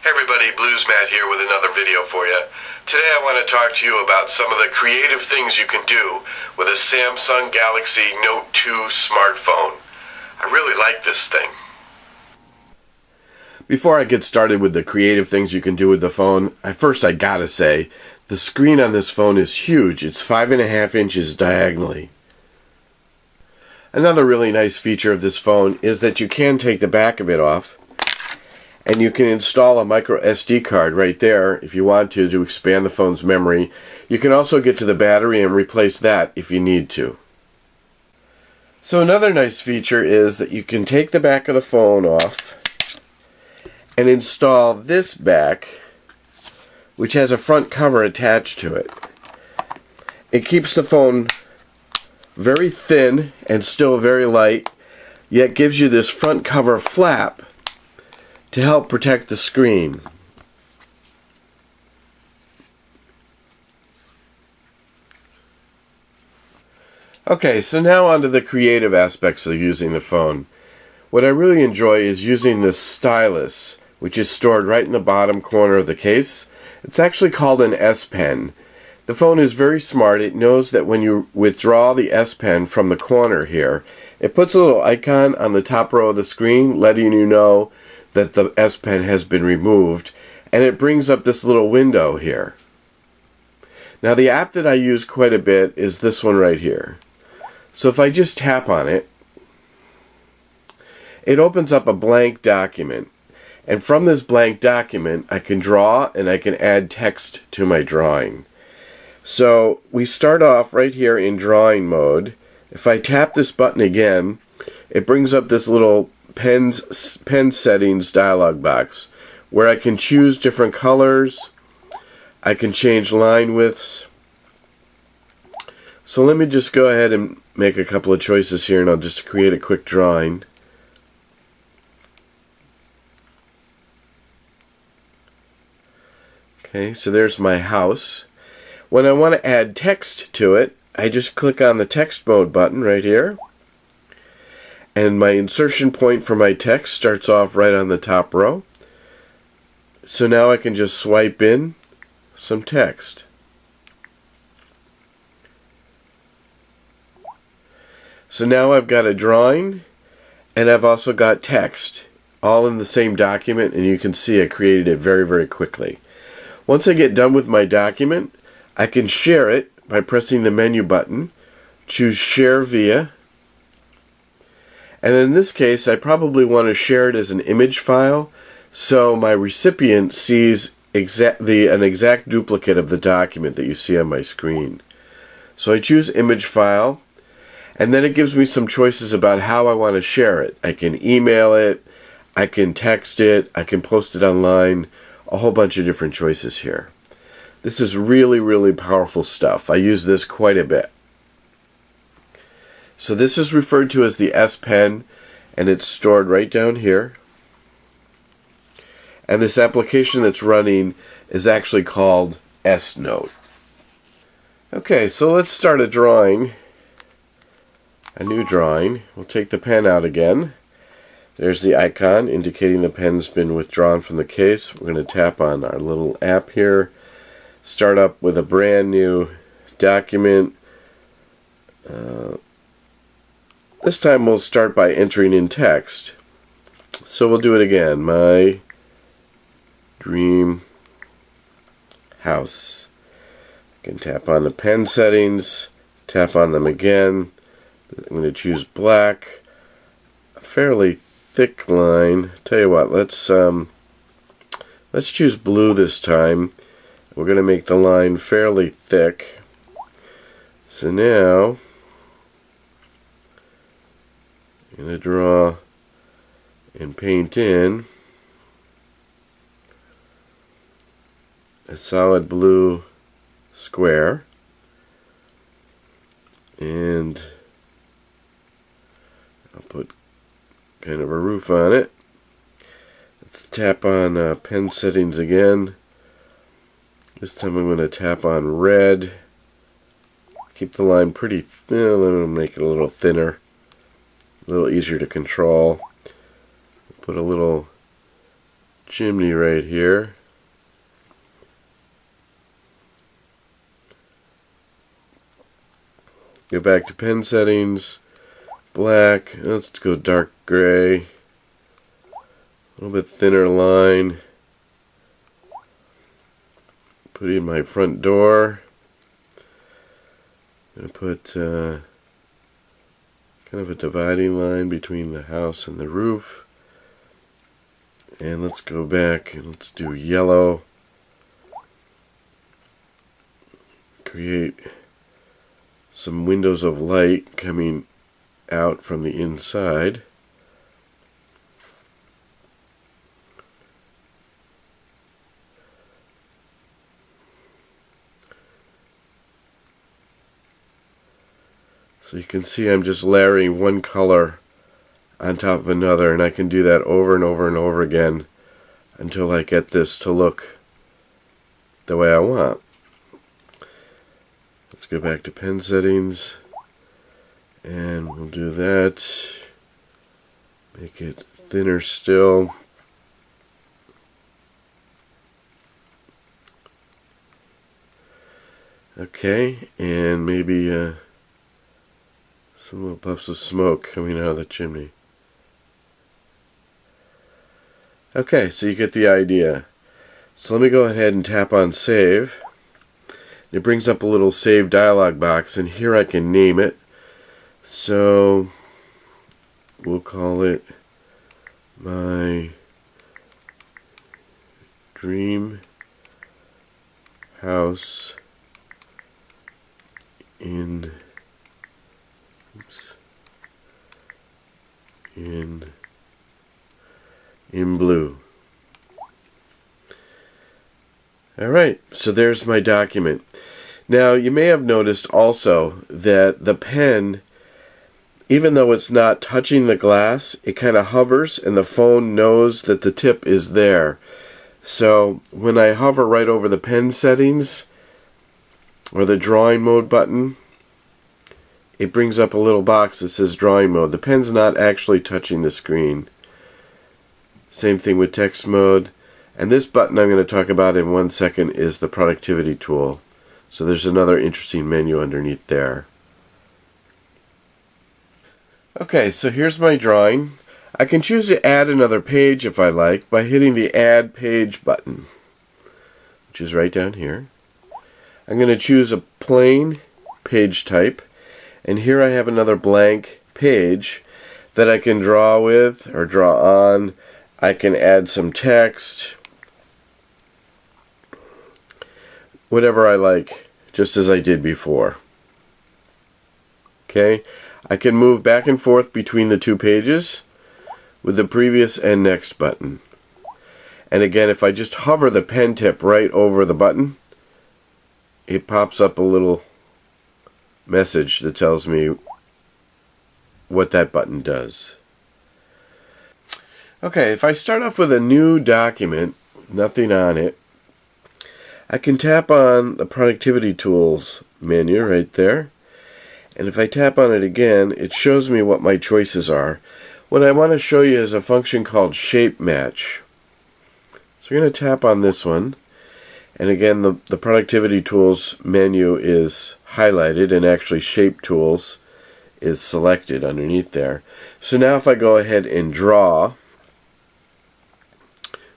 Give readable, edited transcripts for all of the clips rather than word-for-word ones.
Hey everybody, Blues Matt here with another video for you. Today I want to talk to you about some of the creative things you can do with a Samsung Galaxy Note 2 smartphone. I really like this thing. Before I get started with the creative things you can do with the phone, I gotta say, the screen on this phone is huge. It's 5.5 inches diagonally. Another really nice feature of this phone is that you can take the back of it off and you can install a micro SD card right there if you want to expand the phone's memory. You can also get to the battery and replace that if you need to. So another nice feature is that you can take the back of the phone off and install this back, which has a front cover attached to it. It keeps the phone very thin and still very light, yet gives you this front cover flap to help protect the screen. Okay, so now on to the creative aspects of using the phone. What I really enjoy is using this stylus, which is stored right in the bottom corner of the case. It's actually called an S Pen. The phone is very smart. It knows that when you withdraw the S Pen from the corner here, it puts a little icon on the top row of the screen letting you know that the S Pen has been removed, and it brings up this little window here. Now the app that I use quite a bit is this one right here. So if I just tap on it, it opens up a blank document, and from this blank document I can draw and I can add text to my drawing. So we start off right here in drawing mode. If I tap this button again, it brings up this little pen settings dialog box where I can choose different colors. I can change line widths. So let me just go ahead and make a couple of choices here, and I'll just create a quick drawing. Okay, so there's my house. When I want to add text to it, I just click on the text mode button right here. And my insertion point for my text starts off right on the top row. So now I can just swipe in some text. So now I've got a drawing and I've also got text all in the same document, and you can see I created it very, very quickly. Once I get done with my document, I can share it by pressing the menu button, choose Share Via, and in this case I probably want to share it as an image file so my recipient sees an exact duplicate of the document that you see on my screen. So I choose Image File, and then it gives me some choices about how I want to share it. I can email it, I can text it, I can post it online, a whole bunch of different choices here. This is really, really powerful stuff. I use this quite a bit. So this is referred to as the S Pen, and it's stored right down here. And this application that's running is actually called S Note. Okay, so let's start a drawing. A new drawing. We'll take the pen out again. There's the icon indicating the pen's been withdrawn from the case. We're going to tap on our little app here. Start up with a brand new document. This time we'll start by entering in text. So we'll do it again. My dream house. I can tap on the pen settings, tap on them again. I'm going to choose black. A fairly thick line. Tell you what, let's choose blue this time. We're going to make the line fairly thick. So now I'm going to draw and paint in a solid blue square, and I'll put kind of a roof on it. Let's tap on pen settings again. This time I'm going to tap on red. Keep the line pretty thin, then I'll make it a little thinner, a little easier to control. Put a little chimney right here. Go back to pen settings, black, let's go dark gray, a little bit thinner line. Put in my front door. I'm going to put kind of a dividing line between the house and the roof. And let's go back and let's do yellow. Create some windows of light coming out from the inside. So you can see I'm just layering one color on top of another, and I can do that over and over and over again until I get this to look the way I want. Let's go back to pen settings, and we'll do that. Make it thinner still. Okay, and maybe some little puffs of smoke coming out of the chimney. Okay, so you get the idea. So let me go ahead and tap on save. It brings up a little save dialog box, and here I can name it. So we'll call it my dream house in blue. Alright, so there's my document. Now you may have noticed also that the pen, even though it's not touching the glass, it kind of hovers and the phone knows that the tip is there. So when I hover right over the pen settings or the drawing mode button, it brings up a little box that says drawing mode. The pen's not actually touching the screen. Same thing with text mode. And this button I'm going to talk about in 1 second is the productivity tool. So there's another interesting menu underneath there. Okay, so here's my drawing. I can choose to add another page if I like by hitting the Add Page button, which is right down here. I'm going to choose a plain page type, and here I have another blank page that I can draw with or draw on. I can add some text, whatever I like, just as I did before. Okay, I can move back and forth between the two pages with the previous and next button. And again, if I just hover the pen tip right over the button, it pops up a little message that tells me what that button does. Okay, if I start off with a new document, nothing on it, I can tap on the Productivity Tools menu right there. And if I tap on it again, it shows me what my choices are. What I want to show you is a function called Shape Match. So we're going to tap on this one. And again, the Productivity Tools menu is highlighted, and actually Shape Tools is selected underneath there. So now if I go ahead and draw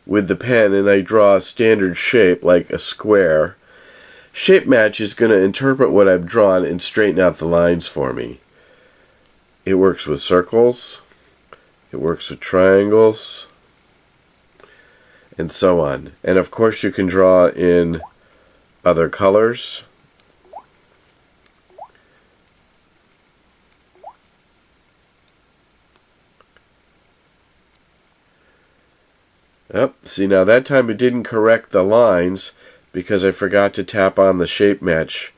with the pen and I draw a standard shape like a square, Shape Match is going to interpret what I've drawn and straighten out the lines for me. It works with circles, it works with triangles, and so on. And of course you can draw in other colors. Oh, see, now that time it didn't correct the lines because I forgot to tap on the Shape Match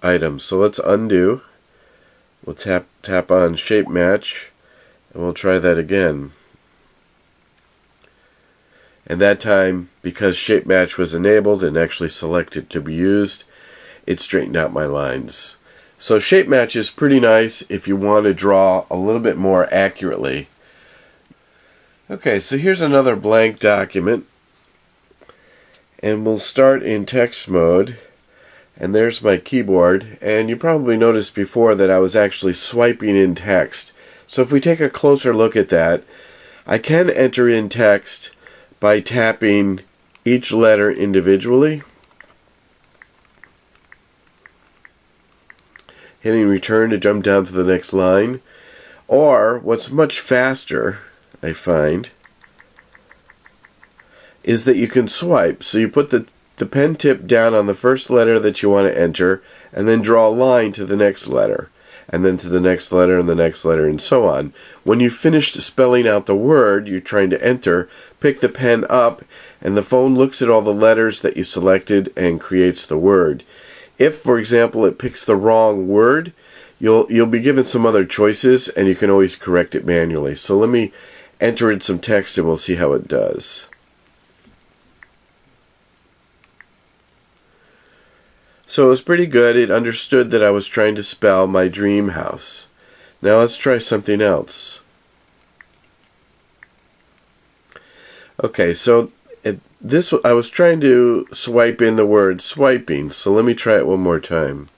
item. So let's undo. We'll tap on Shape Match, and we'll try that again. And that time, because Shape Match was enabled and actually selected to be used, it straightened out my lines. So Shape Match is pretty nice if you want to draw a little bit more accurately. Okay, so here's another blank document, and we'll start in text mode, and there's my keyboard, and you probably noticed before that I was actually swiping in text. So if we take a closer look at that, I can enter in text by tapping each letter individually, hitting return to jump down to the next line, or what's much faster, I find, is that you can swipe. So you put the pen tip down on the first letter that you want to enter, and then draw a line to the next letter, and then to the next letter and the next letter, and so on. When you've finished spelling out the word you're trying to enter, pick the pen up, and the phone looks at all the letters that you selected and creates the word. If, for example, it picks the wrong word, you'll be given some other choices, and you can always correct it manually. So let me enter in some text and we'll see how it does. So it was pretty good. It understood that I was trying to spell my dream house. Now let's try something else. Okay, so I was trying to swipe in the word swiping, so let me try it one more time.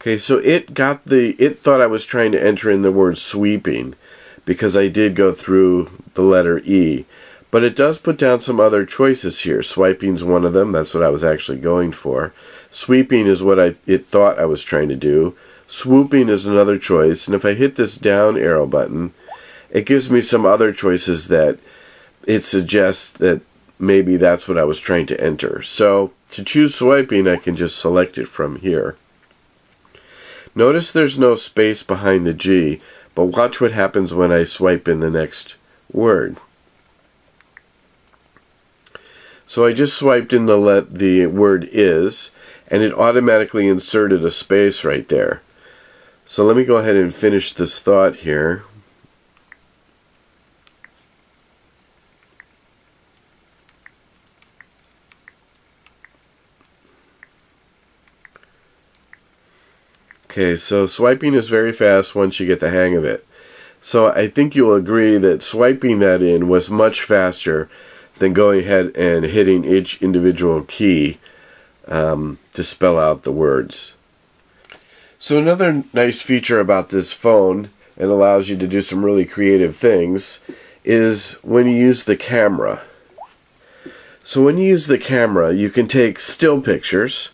Okay, so it thought I was trying to enter in the word sweeping because I did go through the letter E. But it does put down some other choices here. Swiping's one of them. That's what I was actually going for. Sweeping is what it thought I was trying to do. Swooping is another choice. And if I hit this down arrow button, it gives me some other choices that it suggests that maybe that's what I was trying to enter. So to choose swiping, I can just select it from here. Notice there's no space behind the G, but watch what happens when I swipe in the next word. So I just swiped in the word is, and it automatically inserted a space right there. So let me go ahead and finish this thought here. Okay, so swiping is very fast once you get the hang of it. So I think you'll agree that swiping that in was much faster than going ahead and hitting each individual key to spell out the words. So another nice feature about this phone, and allows you to do some really creative things, is when you use the camera. So when you use the camera, you can take still pictures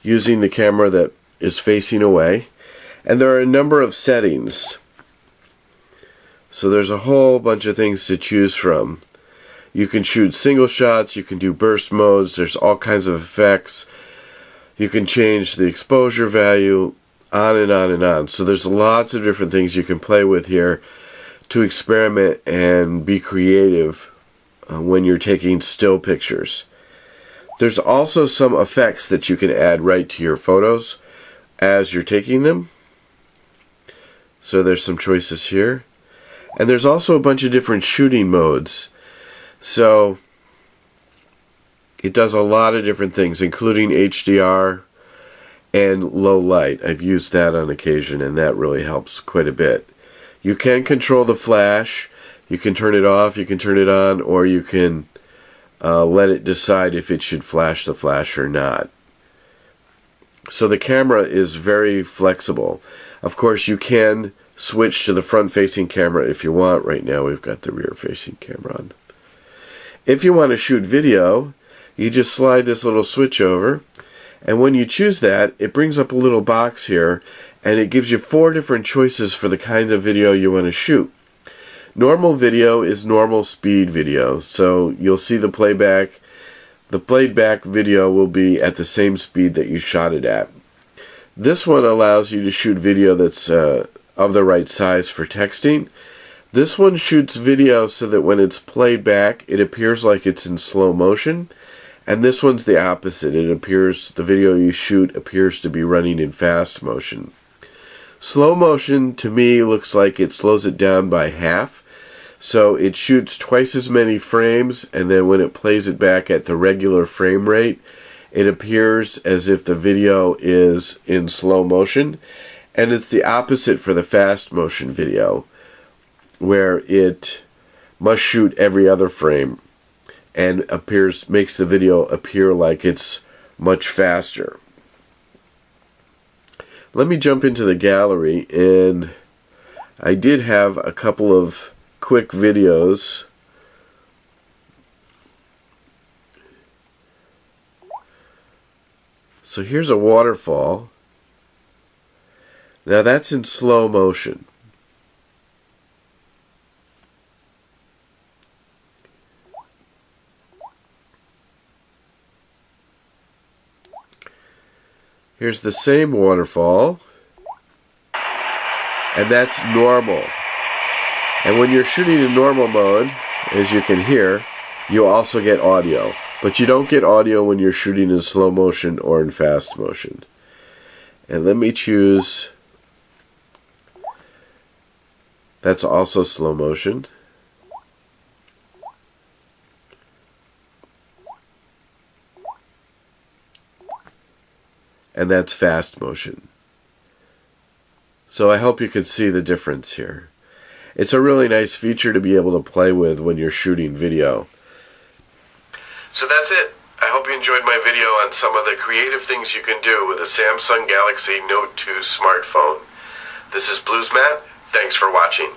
using the camera that is facing away, and there are a number of settings. So there's a whole bunch of things to choose from. You can shoot single shots, you can do burst modes, there's all kinds of effects. You can change the exposure value, on and on and on. So there's lots of different things you can play with here to experiment and be creative when you're taking still pictures. There's also some effects that you can add right to your photos as you're taking them. So there's some choices here. And there's also a bunch of different shooting modes. So it does a lot of different things, including HDR and low light. I've used that on occasion, and that really helps quite a bit. You can control the flash. You can turn it off, you can turn it on, or you can let it decide if it should flash the flash or not. So the camera is very flexible. Of course, you can switch to the front-facing camera if you want. Right now we've got the rear-facing camera on. If you want to shoot video, you just slide this little switch over, and when you choose that, it brings up a little box here, and it gives you 4 different choices for the kind of video you want to shoot. Normal video is normal speed video, so you'll see the playback. The played back video will be at the same speed that you shot it at. This one allows you to shoot video that's of the right size for texting. This one shoots video so that when it's played back, it appears like it's in slow motion. And this one's the opposite. The video you shoot appears to be running in fast motion. Slow motion, to me, looks like it slows it down by half. So it shoots twice as many frames, and then when it plays it back at the regular frame rate, it appears as if the video is in slow motion. And it's the opposite for the fast motion video. where it must shoot every other frame and makes the video appear like it's much faster. Let me jump into the gallery, and I did have a couple of quick videos. So here's a waterfall. Now that's in slow motion. Here's the same waterfall, and that's normal. And when you're shooting in normal mode, as you can hear, you also get audio. But you don't get audio when you're shooting in slow motion or in fast motion. And let me choose, that's also slow motion. And that's fast motion. So I hope you could see the difference here. It's a really nice feature to be able to play with when you're shooting video. So that's it. I hope you enjoyed my video on some of the creative things you can do with a Samsung Galaxy Note 2 smartphone. This is Blues Matt. Thanks for watching.